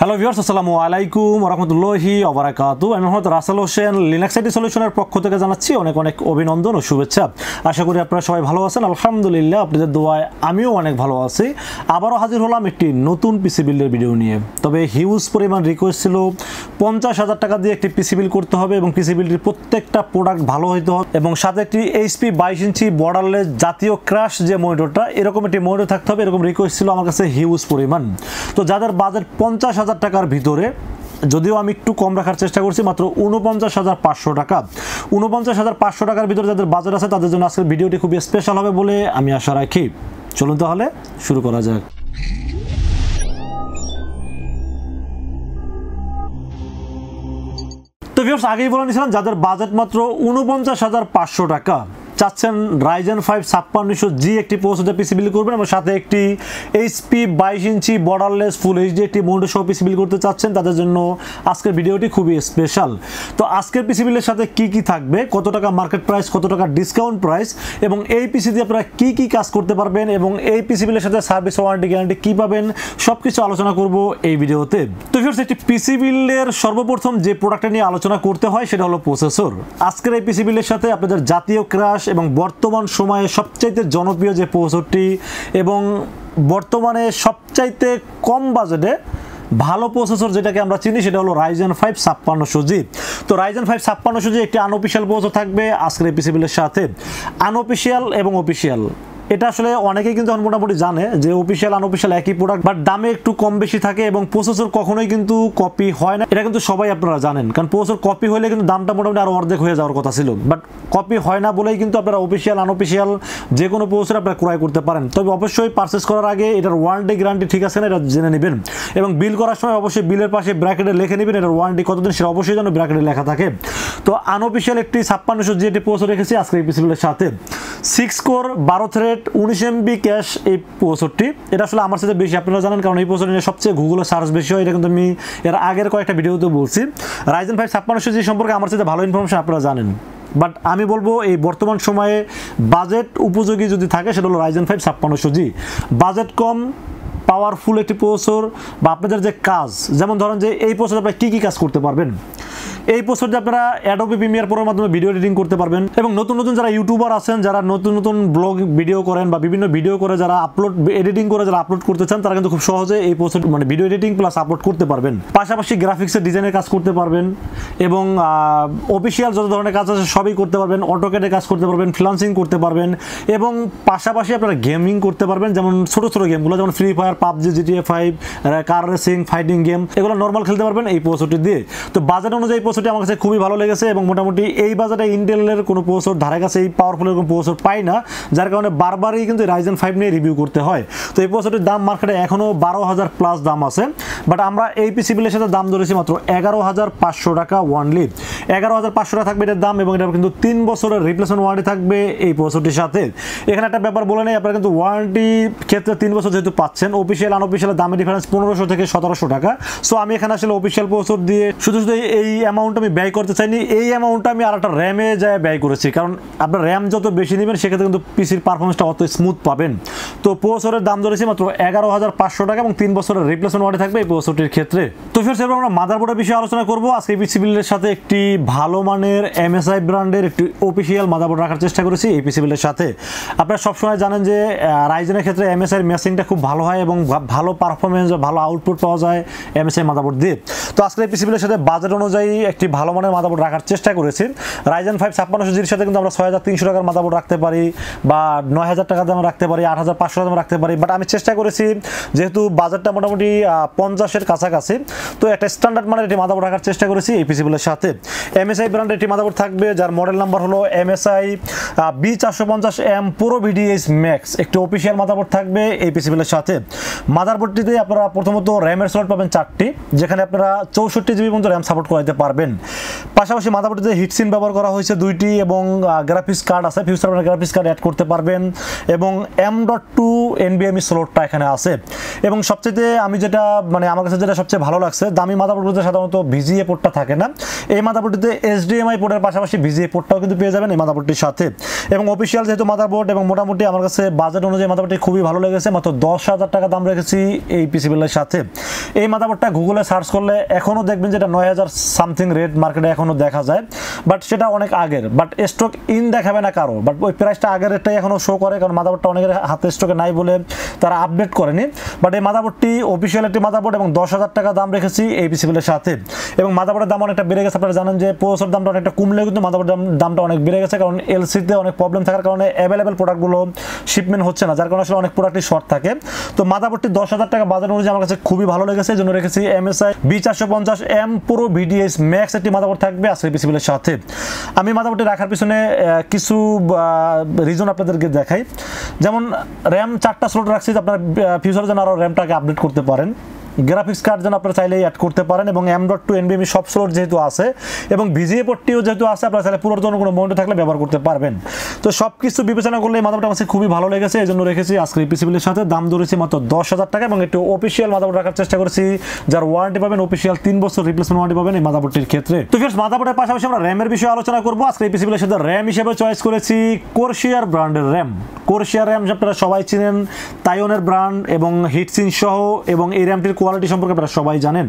Hello viewers, আসসালামু আলাইকুম ওয়া রাহমাতুল্লাহি ওয়া বারাকাতুহু। আমি মোহাম্মদ রাসেল হোসেন, লিনাক্স আইটি সলিউশনের পক্ষ থেকে জানাচ্ছি অনেক অনেক অভিনন্দন ও শুভেচ্ছা। আশা করি আপনারা সবাই ভালো আছেন। আলহামদুলিল্লাহ, আপনাদের দোয়ায় আমিও অনেক ভালো আছি। আবারও হাজির হলাম একটি নতুন পিসি বিল্ডের ভিডিও নিয়ে। তবে হিউজ পরিমাণ রিকোয়েস্ট ছিল 50,000 টাকা দিয়ে একটি পিসি বিল্ড করতে হবে এবং পিসি বিল্ডের প্রত্যেকটা প্রোডাক্ট ভালো হইতে হবে এবং সাথে একটি এইচপি 22 ইঞ্চি বর্ডারলেস জাতীয় ক্র্যাশ যে মনিটরটা, এরকম একটি মনিটর থাকতে হবে। এরকম রিকোয়েস্ট ছিল আমার কাছে হিউজ পরিমাণ। তো যাদের বাজেট 50,000 টাকার ভিতরে, যদিও আমি একটু কম রাখার চেষ্টা করছি, মাত্র 49,500 টাকা, 49,500 টাকার ভিতরে যাদের বাজেট আছে তাদের জন্য আজকের ভিডিওটি খুবই স্পেশাল হবে বলে আমি আশা রাখি। চলুন তাহলে শুরু করা যাক। তো ভিউয়ার্স, আগেই বলে নিয়েছিলাম যাদের বাজেট মাত্র 49,500 টাকা, চাচ্ছেন Ryzen 5 5600G একটি প্রসেসর পিসি বিল্ড করবেন এবং সাথে একটি এইচপি 22 ইঞ্চি বর্ডারলেস ফুল এইচডি একটি মনিটর সহ পিসি বিল্ড করতে চাচ্ছেন, তাদের জন্য আজকের ভিডিওটি খুবই স্পেশাল। তো আজকের পিসি বিল্ডের সাথে কি কি থাকবে, কত টাকা মার্কেট প্রাইস, কত টাকা ডিসকাউন্ট প্রাইস এবং এই পিসি দিয়ে আপনারা কি কি কাজ করতে পারবেন এবং এই পিসি বিল্ডের সাথে সার্ভিস ওয়ারেন্টি গ্যারান্টি কি পাবেন, সবকিছু আলোচনা করব এই ভিডিওতে। তো ভিউয়ার্স, একটি পিসি বিল্ডের সর্বপ্রথম যে প্রোডাক্টটা নিয়ে আলোচনা করতে হয় সেটা হলো প্রসেসর। আজকের এই পিসি বিল্ডের সাথে আপনাদের জাতীয় ক্র্যাশ এবং বর্তমান সময়ে সবচাইতে জনপ্রিয় যে প্রসেসরটি এবং বর্তমানে সবচাইতে কম বাজেটে ভালো প্রসেসর যেটাকে আমরা চিনি সেটা হলো Ryzen 5 5600G। তো Ryzen 5 5600G একটি আনঅফিশিয়াল প্রসেসর থাকবে আজকের এই পিসি বিল্ডের সাথে। আনঅফিশিয়াল এবং অফিশিয়াল এটা আসলে অনেকেই কিন্তু মোটামুটি জানে যে অফিশিয়াল আনঅফিশিয়াল একই প্রোডাক্ট, বাট দামে একটু কম বেশি থাকে এবং প্রসেসর কখনোই কিন্তু কপি হয় না। এটা কিন্তু সবাই আপনারা জানেন, কারণ প্রসেসর কপি হলে কিন্তু দামটা মোটামুটি আরো অর্ধেক হয়ে যাওয়ার কথা ছিল, বাট কপি হয় না বলেই কিন্তু আপনারা অফিশিয়াল আনঅফিশিয়াল যে কোনো প্রসেসর আপনারা ক্রয় করতে পারেন। তবে অবশ্যই পারচেস করার আগে এটার ওয়ারেন্টি গ্যারান্টি ঠিক আছে না এটা জেনে নেবেন এবং বিল করার সময় অবশ্যই বিলের পাশে ব্র্যাকেটে লিখে নেবেন এটার ওয়ারেন্টি কতদিন, সেটা অবশ্যই যেন ব্র্যাকেটে লেখা থাকে। তো আনঅফিশিয়াল একটি 5600G একটি প্রসেসর রেখেছি আজকের এই পিসি বিল্ডের সাথে। 6 কোর 12 থ্রেড 19 MB ক্যাশ এই প্রসেসরটি। এটা আসলে আমার সাথে বেশি আপনারা জানেন, কারণ এই প্রসেসর নিয়ে সবচেয়ে গুগলে সার্চ বেশি হয়। এটা কিন্তু আমি এর আগের কয়েকটা ভিডিওতে বলছি। Ryzen 5 5600G সম্পর্কে আমার সাথে ভালো ইনফরমেশন আপনারা জানেন, বাট আমি বলবো এই বর্তমান সময়ে বাজেট উপযোগী যদি থাকে সেটা হলো Ryzen 5 5600G। বাজেট কম, পাওয়ারফুল একটি প্রসেসর বা আপনাদের যে কাজ, যেমন ধরেন যে এই প্রসেসর আপনারা কী কী কাজ করতে পারবেন। এই প্রসেসর দিয়ে আপনারা অ্যাডোবি প্রিমিয়ার প্রোর মাধ্যমে ভিডিও এডিটিং করতে পারবেন এবং নতুন নতুন যারা ইউটিউবার আছেন, যারা নতুন নতুন ব্লগ ভিডিও করেন বা বিভিন্ন ভিডিও করে যারা আপলোড এডিটিং করে যারা আপলোড করতে চান, তারা কিন্তু খুব সহজে এই প্রসেসর মানে ভিডিও এডিটিং প্লাস আপলোড করতে পারবেন। পাশাপাশি গ্রাফিক্সের ডিজাইনের কাজ করতে পারবেন এবং অফিসিয়াল যত ধরনের কাজ আছে সবই করতে পারবেন। অটোক্যাডে কাজ করতে পারবেন, ফ্রিল্যান্সিং করতে পারবেন এবং পাশাপাশি আপনারা গেমিং করতে পারবেন, যেমন ছোট ছোট গেমগুলো যেমন free fire, PUBG, GTA 5, car racing, fighting game, এগুলো নর্মাল খেলতে পারবেন এই প্রসেসরটি দিয়ে। তো বাজেট অনুযায়ী প্রসেসরটি আমার কাছে খুবই ভালো লেগেছে এবং মোটামুটি এই বাজেটে ইন্টেলের কোনো প্রসেসর ধারে কাছে এই পাওয়ারফুলের কোনো প্রসেসর পাই না, যার কারণে বারবারই কিন্তু Ryzen 5 নিয়ে রিভিউ করতে হয়। তো এই প্রসেসরটির দাম মার্কেটে এখনও 12,000 প্লাস দাম আছে, বাট আমরা এই পিসি বিলের সাথে দাম ধরেছি মাত্র 11,500 টাকা ওয়ানলি। 11,500 টাকা থাকবে এটার দাম এবং এটার কিন্তু 3 বছরের রিপ্লেসমেন্ট ওয়ারেন্টি থাকবে এই প্রসেসরটির সাথে। এখানে একটা ব্যাপার বলে নেই, আপনারা কিন্তু ওয়ারেন্টি ক্ষেত্রে 3 বছর যেহেতু পাচ্ছেন, অফিসিয়াল আনঅফিসিয়ালের দামের ডিফারেন্স 1500 থেকে 1700 টাকা। সো আমি এখানে আসলে অফিসিয়াল প্রসেসর দিয়ে শুধু শুধু এই অ্যামাউন্ট আমি ব্যয় করতে চাইনি। এই অ্যামাউন্টটা আমি আর একটা র্যামে যায় ব্যয় করেছি, কারণ আপনার র্যাম যত বেশি নেবেন সেক্ষেত্রে কিন্তু পিসির পারফরমেন্সটা অত স্মুথ পাবেন। তো প্রসেসরের দাম ধরেছি মাত্র 11,500 টাকা এবং 3 বছরের রিপ্লেসমেন্ট ওয়ারেন্টি থাকবে এই প্রসেসরটির ক্ষেত্রে। তো ফির এবার আমরা মাদারবোর্ডের বিষয়ে আলোচনা করবো। আজকে এই পিসি বিল্ডের সাথে একটি ভালো মানের MSI ব্র্যান্ডের একটি অফিসিয়াল মাদারবোর্ড রাখার চেষ্টা করেছি এই পিসি বিল্ডের সাথে। আপনারা সবসময় জানেন যে রাইজেনের ক্ষেত্রে MSI মেশিনটা খুব ভালো হয় এবং ভালো পারফরমেন্স, ভালো আউটপুট পাওয়া যায় MSI মাদারবোর্ড দিয়ে। তো আজকে এই পিসি বিল্ডের সাথে বাজেট অনুযায়ী একটি ভালো মানের মাদারবোর্ড রাখার চেষ্টা করেছি। Ryzen 5 5600Gর সাথে কিন্তু আমরা 6,300 টাকার মাদারবোর্ড রাখতে পারি বা 9,000 টাকা দামে রাখতে পারি, 8,500 দামে রাখতে পারি, বাট আমি চেষ্টা করেছি যেহেতু বাজেটটা মোটামুটি 50-এর কাছাকাছি, তো একটা স্ট্যান্ডার্ড মানের একটি মাদারবোর্ড রাখার চেষ্টা করেছি এই পিসি বিলের সাথে। MSI ব্র্যান্ডের একটি মাদারবোর্ড থাকবে যার মডেল নাম্বার হলো MSI B450M Pro VDH Max, একটি অফিসিয়াল মাদারবোর্ড থাকবে এই পিসি বিলের সাথে। মাদারবোর্ডটিতে আপনারা প্রথমত র্যামের স্লট পাবেন 4টি, যেখানে আপনারা 64 GB পর্যন্ত র্যাম সাপোর্ট করাতে পারবেন। পাশাপাশি মাদারবোর্ডটিতে হিটসিন ব্যবহার করা হয়েছে 2টি এবং গ্রাফিক্স কার্ড আছে, ফিউচার আপনারা গ্রাফিক্স কার্ড অ্যাড করতে পারবেন এবং M.2 NVMe স্লটটা এখানে আছে। এবং সবচেয়ে আমি যেটা মানে আমার কাছে যেটা সবচেয়ে ভালো লাগছে, দামি মাদারবোর্ডগুলোতে সাধারণত VGA পোর্টটা থাকে না, এই মাদারবোর্ডে মাদারবোর্ডটিতে HDMI পোর্টের পাশাপাশি VGA পোর্টটাও কিন্তু পেয়ে যাবেন এই মাদারবোর্ডটির সাথে। এবং অফিসিয়াল যেহেতু মাদারবোর্ড এবং মোটামুটি আমার কাছে বাজেট অনুযায়ী মাদারবোর্ডটি খুবই ভালো লেগেছে, মাত্র 10,000 টাকা দাম রেখেছি এই পিসি বিল্ডের সাথে। এই মাদারবোর্ডটা গুগলে সার্চ করলে এখনও দেখবেন যেটা 9,000 সামথিং রেট মার্কেটে এখনও দেখা যায়, বাট সেটা অনেক আগের, বাট স্টক ইন দেখাবে না কারো, বাট ওই প্রাইসটা আগের রেটটাই এখনও শো করে, কারণ মাদারবোর্ডটা অনেকের হাতে স্টকে নাই বলে তারা আপডেট করেনি। বাট এই মাদারবোর্ডটি অফিসিয়াল একটি মাদারবোর্ড এবং 10,000 টাকা দাম রেখেছি এই পিসি বিল্ডের সাথে। এবং মাদারবোর্ডের দাম অনেকটা বেড়ে গেছে, আপনারা জানেন যে প্রসেসর দামটা অনেকটা কমলে কিন্তু মাদারবোর্ডের দামটা অনেক বেড়ে গেছে, কারণ এলসিতে অনেক প্রবলেম থাকার কারণে অ্যাভেলেবেল প্রোডাক্টগুলো শিপমেন্ট হচ্ছে না, যার কারণে আসলে অনেক প্রোডাক্টই শর্ট থাকে। তো মাদারবোর্ডটি 10,000 টাকা বাজার অনুযায়ী আমার কাছে খুবই ভালো লেগেছে, এই জন্য রেখেছি MSI B450M Pro VDS Max একটি মাদারবোর্ড থাকবে আজকের পিসি বিল্ডের সাথে। আমি মাদারবোর্ডটি রাখার পিছনে কিছু রিজন আপনাদেরকে দেখাই। যেমন র্যাম 4টা স্লট রাখছি, আপনার ফিউচারে যেন আরও র্যামটাকে আপডেট করতে পারেন। গ্রাফিক্স কার্ড যেন আপনারা চাইলেই অ্যাড করতে পারেন, এবং M.2 NVMe সব স্লট যেহেতু আছে এবং VGA পোর্টটিও যেহেতু আছে, আপনারা চাইলে পুরোর জন্য কোনো মনিটর থাকলে ব্যবহার করতে পারবেন। তো সব কিছু বিবেচনা করলে এই মাদারবোর্ডটা আমার খুবই ভালো লেগেছে, এই জন্য রেখেছি আজকের এই পিসি বিলের সাথে। দাম ধরেছি মাত্র 10,000 টাকা এবং একটু অফিসিয়াল মাদারবোর্ড রাখার চেষ্টা করেছি, যার ওয়ারেন্টি পাবেন অফিসিয়াল 3 বছর রিপ্লেসমেন্ট ওয়ারেন্টি পাবেন এই মাদারবোর্ডটির ক্ষেত্রে। তো ফ্রেন্ডস, মাদারবোর্ডের পাশাপাশি আমরা র্যামের বিষয়ে আলোচনা করবো। আজকে এই পিসি বিলের সাথে র্যাম হিসেবে চয়েস করেছি Corsair ব্র্যান্ডের র্যাম। Corsair র্যাম আপনারা সবাই চিনেন, তাইওয়ানের ব্র্যান্ড এবং হিটসিন সহ, এবং এই র্যামটির কোয়ালিটি সম্পর্কে আপনারা সবাই জানেন।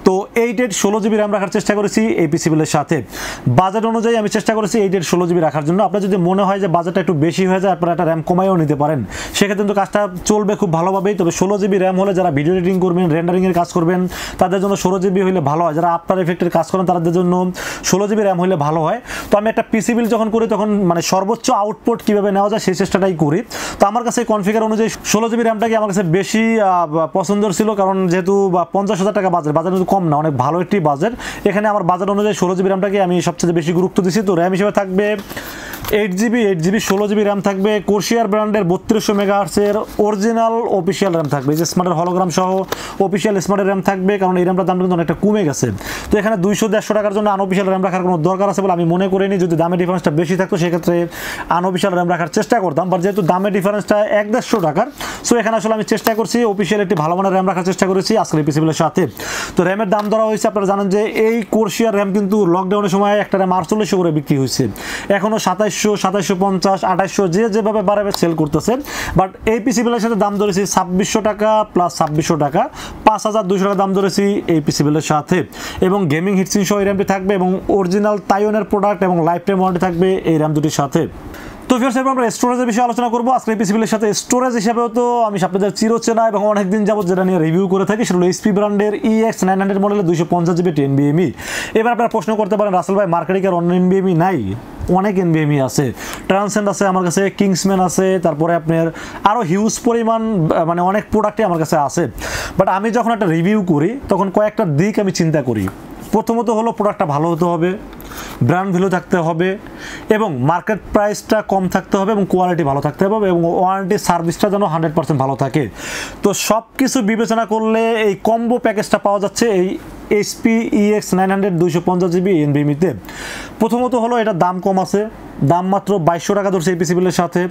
তো 8 16GB র্যাম রাখার চেষ্টা করেছি এই পিসি বিলের সাথে। বাজেট অনুযায়ী আমি চেষ্টা করেছি 8 16GB রাখার জন্য। আপনার যদি মনে হয় যে বাজেটটা একটু বেশি হয়ে যায়, আপনারা একটা র্যাম কমাইও নিতে পারেন, সেক্ষেত্রে কিন্তু কাজটা চলবে খুব ভালোভাবেই। তবে 16GB র্যাম হলে যারা ভিডিও এডিটিং করবেন, রেন্ডারিংয়ের কাজ করবেন, তাদের জন্য 16GB হলে ভালো হয়। যারা আফটার এফেক্টের কাজ করেন তাদের জন্য 16GB র্যাম হলে ভালো হয়। তো আমি একটা পিসি বিল যখন করি তখন মানে সর্বোচ্চ আউটপুট কীভাবে নেওয়া যায় সেই চেষ্টাটাই করি। তো আমার কাছে কনফিগার অনুযায়ী 16GB র্যামটাকে আমার কাছে বেশি পছন্দের ছিল, কারণ যেহেতু 50,000 টাকা বাজেট কিন্তু কম না, অনেক ভালো একটি বাজেট। এখানে আমার বাজেট অনুযায়ী 16GB র্যামটাকে আমি সবচেয়ে বেশি গুরুত্ব দিচ্ছি। তো র্যাম হিসেবে থাকবে 8GB 16GB র্যাম থাকবে। Corsair ব্র্যান্ডের 3200 মেগাহার্টজের অরিজিনাল অফিসিয়াল র্যাম থাকবে, যে স্মার্টের হলোগ্রাম সহ অফিসিয়াল স্মার্টের র্যাম থাকবে, কারণ এই র্যামটার দামটা কিন্তু অনেকটা কমে গেছে। তো এখানে 200-150 টাকার জন্য আনঅফিসিয়াল র্যাম রাখার কোনো দরকার আছে বলে আমি মনে করিনি। যদি দামের ডিফারেন্সটা বেশি থাকতো সেক্ষেত্রে আনঅফিসিয়াল র্যাম রাখার চেষ্টা করতাম, বাট যেহেতু দামের ডিফারেন্সটা 150 টাকার, সো এখানে আসলে আমি চেষ্টা করছি অফিসিয়াল একটি ভালো মানের র্যাম রাখার চেষ্টা করেছি আজকের পিসি বিলের সাথে। তো র্যামের দাম ধরা হয়েছে, আপনারা জানেন যে এই Corsair র্যাম কিন্তু লকডাউনের সময় একটা র্যাম 4800 করে বিক্রি হয়েছে, এখনও 2700, 2750, 2800 যে যেভাবে বাড়াবে সেল করতেছে। বাট এই পিসি বিলের সাথে দাম ধরেছি 2600 টাকা প্লাস 2600 টাকা, 5200 টাকা দাম ধরেছি এই পিসি বিলের সাথে। এবং গেমিং হিটসিন সহ এই র্যামটি থাকবে, এবং অরিজিনাল তাইওয়ানের প্রোডাক্ট এবং লাইফ টাইম ওয়ারেন্টি থাকবে এই র্যাম দুটির সাথে। তো ফির আমরা স্টোরেজের বিষয়ে আলোচনা করবো আজকে পিসি বিলের সাথে। স্টোরেজ হিসাবেও তো আমি আপনাদের চিরচেনা এবং অনেকদিন যাবত যেটা নিয়ে রিভিউ করে থাকি, সেটা হলো HP ব্র্যান্ডের EX900 মডেলের 250GB NVMe। এবার আপনারা প্রশ্ন করতে পারেন, রাসেল ভাই মার্কেটে কি আর অন্য NVMe নাই? অনেক NVMe আছে, ট্রান্সেন্ড আছে আমার কাছে, কিংসম্যান আছে, তারপরে আপনার আরও হিউজ পরিমাণ মানে অনেক প্রোডাক্টই আমার কাছে আছে। বাট আমি যখন একটা রিভিউ করি তখন কয়েকটা দিক আমি চিন্তা করি। প্রথমত হলো প্রোডাক্টটা ভালো হতে হবে, ব্র্যান্ড ভ্যালু থাকতে হবে, এবং মার্কেট প্রাইসটা কম থাকতে হবে, এবং কোয়ালিটি ভালো থাকতে হবে, এবং ওয়ারেন্টি সার্ভিসটা যেন 100% ভালো থাকে। তো সব কিছু বিবেচনা করলে এই কম্বো প্যাকেজটা পাওয়া যাচ্ছে এই HP EX900 250GB NVMe-তে। প্রথমত হলো এটা দাম কম আছে, দাম মাত্র 2200 টাকা ধরছে এই পিসি বিলের সাথে।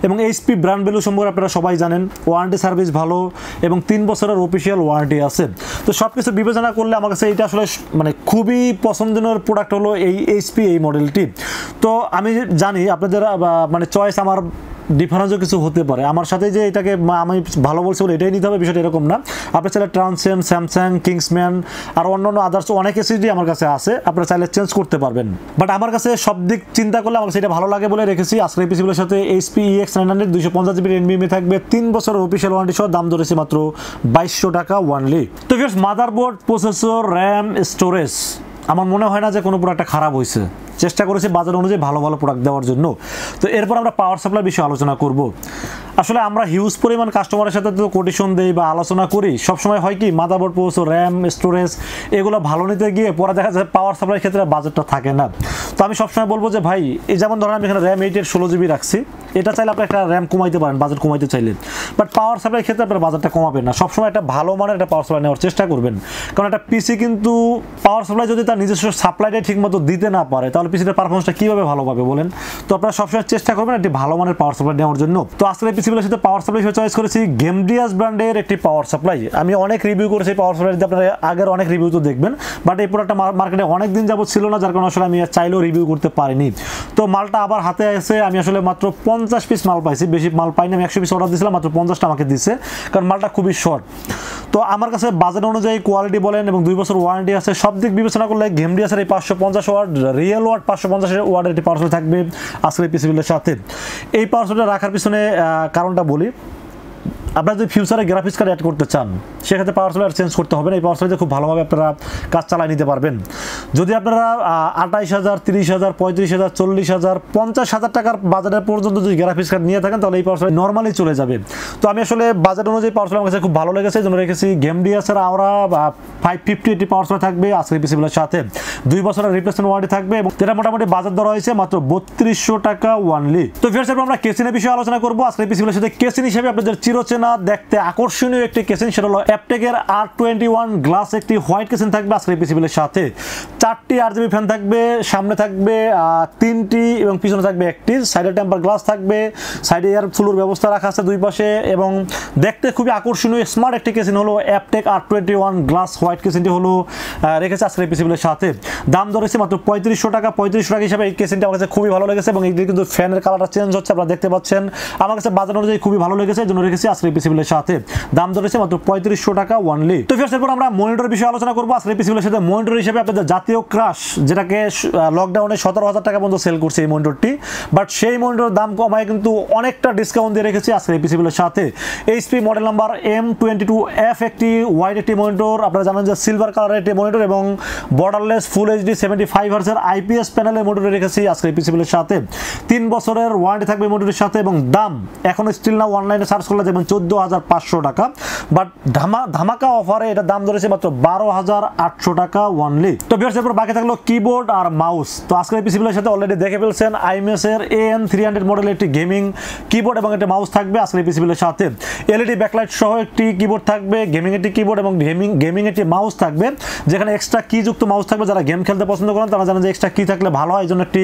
এবং HP ব্র্যান্ড ভ্যালু সম্পর্কে আপনারা সবাই জানেন, ওয়ারেন্টি সার্ভিস ভালো এবং 3 বছরের অফিসিয়াল ওয়ারেন্টি আছে। তো সব কিছু বিবেচনা করলে আমার কাছে এটা আসলে মানে খুবই পছন্দের প্রোডাক্ট হলো এই HP এই মডেলটি। তো আমি জানি আপনাদের মানে চয়েস আমার ডিফারেন্সও কিছু হতে পারে, আমার সাথে যে এটাকে আমি ভালো বলছি বলে এটাই নিতে হবে বিষয়টা এরকম না। আপনার চাইলে ট্রান্সেন্ড, স্যামসাং, কিংসম্যান আর অন্যান্য আদার্স অনেক এসএসডি আমার কাছে আছে, আপনারা চাইলে চেঞ্জ করতে পারবেন। বাট আমার কাছে সব দিক চিন্তা করলে আমার কাছে এটা ভালো লাগে বলে রেখেছি আজকের পিসিগুলোর সাথে। HP EX900 250GB NVMe থাকবে, 3 বছরের অফিসিয়াল ওয়ারেন্টি সহ, দাম ধরেছি মাত্র 2200 টাকা ওয়ানলি। তো ফিয়ার্স, মাদারবোর্ড, প্রসেসর, র্যাম, স্টোরেজ আমার মনে হয় না যে কোনো প্রোডাক্টটা খারাপ হয়েছে। চেষ্টা করেছি বাজার অনুযায়ী ভালো ভালো প্রোডাক্ট দেওয়ার জন্য। তো এরপর আমরা পাওয়ার সাপ্লাই বিষয়ে আলোচনা করব। আসলে আমরা হিউজ পরিমাণ কাস্টমারের সাথে তো কোটেশন দেই বা আলোচনা করি, সবসময় হয় কি মাদারবোর্ড, প্রসেসর, র্যাম, স্টোরেজ এগুলো ভালো নিতে গিয়ে পরে দেখা যায় পাওয়ার সাপ্লাইয়ের ক্ষেত্রে বাজেটটা থাকে না। তো আমি সবসময় বলবো যে ভাই এই যেমন ধরেন আমি এখানে র্যাম 8 16GB রাখছি, এটা চাইলে আপনি একটা র্যাম কমাইতে পারেন বাজেট কমাইতে চাইলে, বাট পাওয়ার সাপ্লাই ক্ষেত্রে আপনার বাজেটটা কমাবেন না, সবসময় একটা ভালো মানের একটা পাওয়ার সাপ্লাই নেওয়ার চেষ্টা করবেন। কারণ একটা পিসি কিন্তু পাওয়ার সাপ্লাই যদি তার নিজস্ব সাপ্লাইটা ঠিকমতো দিতে না পারে তাহলে পিসিটার পারফরমেন্সটা কীভাবে ভালো পাবে বলেন। তো আপনারা সবসময় চেষ্টা করবেন একটি ভালো মানের পাওয়ার সাপ্লাই নেওয়ার জন্য। তো আজকে এই পিসিগুলোর সাথে পাওয়ার সাপ্লাই হিসেবে চয়েস করেছি গ্যামডিয়াস ব্র্যান্ডের একটি পাওয়ার সাপ্লাই। আমি অনেক রিভিউ করেছি পাওয়ার সাপ্লাই, আপনারা আগের অনেক রিভিউ তো দেখবেন, বাট এই প্রোডাক্টটা মার্কেটে অনেক দিন যাবত ছিল না, যার কারণে আসলে আমি চাইলেও রিভিউ করতে পারিনি। তো মালটা আবার হাতে এসে আমি আসলে মাত্র 50 পিস মাল পাইছি, বেশি মাল পাইনি। আমি 100 পিস অর্ডার দিয়েছিলাম, মাত্র 50টা আমাকে দিচ্ছে, কারণ মালটা খুবই শর্ট। তো আমার কাছে বাজেট অনুযায়ী কোয়ালিটি বলেন এবং 2 বছর ওয়ারেন্টি আছে, সব দিক বিবেচনা করলে গ্যামডিয়াসের এই 550 ওয়াট রিয়েল ওয়াট 550 ওয়াটের একটি পাওয়ার সাপ্লাই থাকবে আজকের এই পিসিগুলোর সাথে। এই পাওয়ার সাপ্লাই রাখার পিছনে কারণটা বলি, আপনারা যদি ফিউচারে গ্রাফিক্স কার্ড অ্যাড করতে চান সেক্ষেত্রে পাওয়ার সাপ্লাই চেঞ্জ করতে হবে না, এই পাওয়ার সাপ্লাইতে খুব ভালোভাবে আপনারা কাজ চালিয়ে নিতে পারবেন। যদি আপনারা 28,000 30,000 35,000 40,000 50,000 টাকার বাজারের পর্যন্ত যদি গ্রাফিক্স কার্ড নিয়ে থাকেন তাহলে এই পাওয়ার সাপ্লাই নর্মালি চলে যাবে। তো আমি আসলে বাজেট অনুযায়ী পাওয়ার সাপ্লাই আমার কাছে খুব ভালো লেগেছে, এই জন্য রেখেছি গ্যামডিয়াসের আওরা 550 এটি পাওয়ার সাপ্লাই থাকবে আজকের পিসিগুলোর সাথে। 2 বছরের রিপ্লেসমেন্ট ওয়ারেন্টি থাকবে এবং এটা মোটামুটি বাজার দর হয়েছে মাত্র 3200 টাকা ওয়ানলি। তো ভিউয়ার্স এরপর আমরা কেসিনের বিষয়ে আলোচনা করবো। আজকের পিসিগুলোর সাথে কেসিন হিসেবে আপনাদের চিরচেনা দেখতে আকর্ষণীয় একটি কেসিন, সেটা হলো অ্যাপটেকের R21 গ্লাস একটি হোয়াইট কেসিন থাকবে আজকের পিসিগুলোর সাথে। 4টি RGB ফ্যান থাকবে, সামনে থাকবে 3টি এবং পিছনে থাকবে একটি, সাইডে টেম্পার গ্লাস থাকবে, সাইডে এয়ার ফ্লোর ব্যবস্থা রাখা আছে 2 পাশে এবং দেখতে খুবই আকর্ষণীয় স্মার্ট একটি কেসিন হলো অ্যাপটেক R21 গ্লাস হোয়াইট কেসিনটি হলো রেখেছে আজকের পিসিগুলোর সাথে। দাম ধরেছে মাত্র 3500 টাকা। 3500 টাকা হিসাবে এই কেসিনটা আমার কাছে খুবই ভালো লেগেছে এবং এই কিন্তু ফ্যানের কালারটা চেঞ্জ হচ্ছে, আপনারা দেখতে পাচ্ছেন। আমার কাছে বাজার অনুযায়ী খুবই ভালো লেগেছে, এই জন্য রেখেছি আজকের পিসিগুলোর সাথে। দাম ধরেছে মাত্র 3500 টাকা ওয়ানলি। তো ফির এরপর আমরা মনিটরের বিষয়ে আলোচনা করবো আজকের পিসিগুলোর সাথে। মনিটর হিসেবে আপনাদের জাতীয় ক্রাশ, যেটাকে লকডাউনে 17,000 টাকা পর্যন্ত সেল করছে এই মনিটরটি, বাট সেই মনিটরের দাম কমায় কিন্তু অনেকটা ডিসকাউন্ট দিয়ে রেখেছি আজকের এই পিসিগুলোর সাথে। এইচপি মডেল নাম্বার M22F একটি ওয়াইড একটি মনিটর, আপনারা জানেন যে সিলভার কালারের একটি মনিটর এবং বর্ডারলেস ফুল এইচডি 75 হার্টজের আইপিএস প্যানেলের মনিটর রেখেছি আজকের এই পিসিগুলোর সাথে। 3 বছরের ওয়ারেন্টি থাকবে মনিটরের সাথে এবং দাম এখন স্টিল না অনলাইনে সার্চ করলে দেখবেন 14,500 টাকা, বাট ধামাকা অফারে এটা দাম ধরেছে মাত্র 12,800 টাকা ওয়ানলি। তো ভিউয়ার্স এরপর বাকি থাকলো কিবোর্ড আর মাউস। তো আজকের এই পিসিগুলোর সাথে অলরেডি দেখে ফেলছেন আইমেসের AN300 মডেলের একটি গেমিং কিবোর্ড এবং একটা মাউস থাকবে আজকের এই পিসিগুলোর সাথে। এলইডি ব্যাকলাইট সহ একটি কিবোর্ড থাকবে, গেমিং একটি কিবোর্ড এবং গেমিং একটি মাউস থাকবে, যেখানে এক্সট্রা কি যুক্ত মাউস থাকবে। যারা গেম খেলতে পছন্দ করেন তারা জানেন যে এক্সট্রা কি থাকলে ভালো হয়, এই জন্য একটি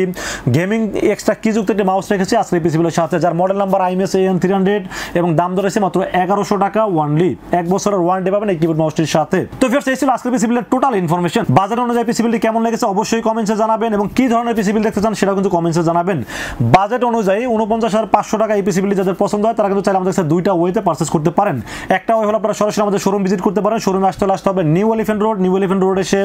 গেমিং এক্সট্রা কি যুক্ত একটি মাউস রেখেছি আজকের এই পিসিগুলোর সাথে, যার মডেল নাম্বার Imice AN300 এবং দাম ধরেছে মাত্র 1100 টাকা ওয়ানলি। 1 বছরের ওয়ারেন্টি পাবেন এই কিবোর্ড মাউসটির সাথে। তো ভিউয়ার্স এই ছিল আজকের পিসি বিল্ডের টোটাল ইনফরমেশন। বাজার অনুযায়ী পিসি বিল্ডটি কেমন লেগেছে অবশ্যই কমেন্টসে জানাবেন এবং কি ধরনের পিসি বিল্ড দেখতে চান সেটাও কিন্তু কমেন্টসে জানাবেন। বাজেট অনুযায়ী 49,500 টাকা এই পিসি বিল্ড যাদের পছন্দ হয় তারা কিন্তু চাইলে আমাদের কাছে 2টা ওয়েতে পারচেজ করতে পারেন। একটা ওয়ে হলো আপনারা সরাসরি আমাদের শোরুম ভিজিট করতে পারেন। শোরুমে আসতে হবে নিউ এলিফ্যান্ট রোড এসে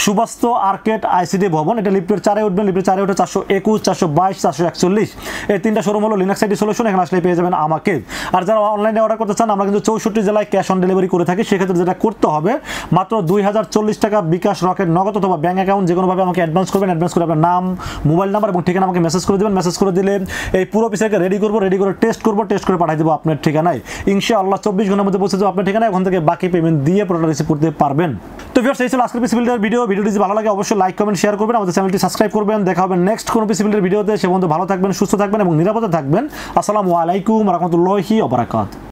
সুবাস্তু আর্কেড আইসিডি ভবন, এটা লিফটের 4 এ উঠবেন। লিফটের 4 এ উঠে 421 422 441 এই 3টা শোরুম হলো লিনাক্স আইটি সলিউশন, এখানে আসলে পেয়ে যাবেন আমাকে। আর যারা অনলাইনে অর্ডার করতে চান আমরা কিন্তু 64 জেলায় ক্যাশ অন ডেলিভারি করে থাকি। সেক্ষেত্রে যেটা করতে হবে মাত্র 2040 টাকা বিকাশ, রকেট, নগদ অথবা ব্যাংক অ্যাকাউন্ট যে কোনোভাবে আমাকে অ্যাডভান্স করবেন। অ্যাডভান্স করে আপনার নাম, মোবাইল নাম্বার এবং ঠিকানা আমাকে মেসেজ করে দেবেন। মেসেজ করে দিলে এই পুরো পিসিটাকে রেডি করে টেস্ট করে পাঠিয়ে দেবো আপনার ঠিকানায়। ইনশাআল্লাহ 24 ঘন্টার মধ্যে পৌঁছে যাবে আপনার ঠিকানায়। ওখান থেকে বাকি পেমেন্ট দিয়ে প্রোডাক্ট রিসিভ করতে পারবেন। তো ভিউয়ার্স এই ছিল আজকের পিসি বিল্ডের ভিডিওটি যদি ভালো লাগে অবশ্যই লাইক কমেন্ট শেয়ার করবেন, আমাদের চ্যানেলটি সাবস্ক্রাইব করবেন। দেখা হবে নেক্সট কোনো পিসি বিল্ডের ভিডিওতে। সে পর্যন্ত ভালো থাকবেন, সুস্থ থাকবেন এবং নিরাপদে থাকবেন। আসসালামু আলাইকুম ওয়া রাহমাতুল্লাহি ওয়া বারাকাতুহু।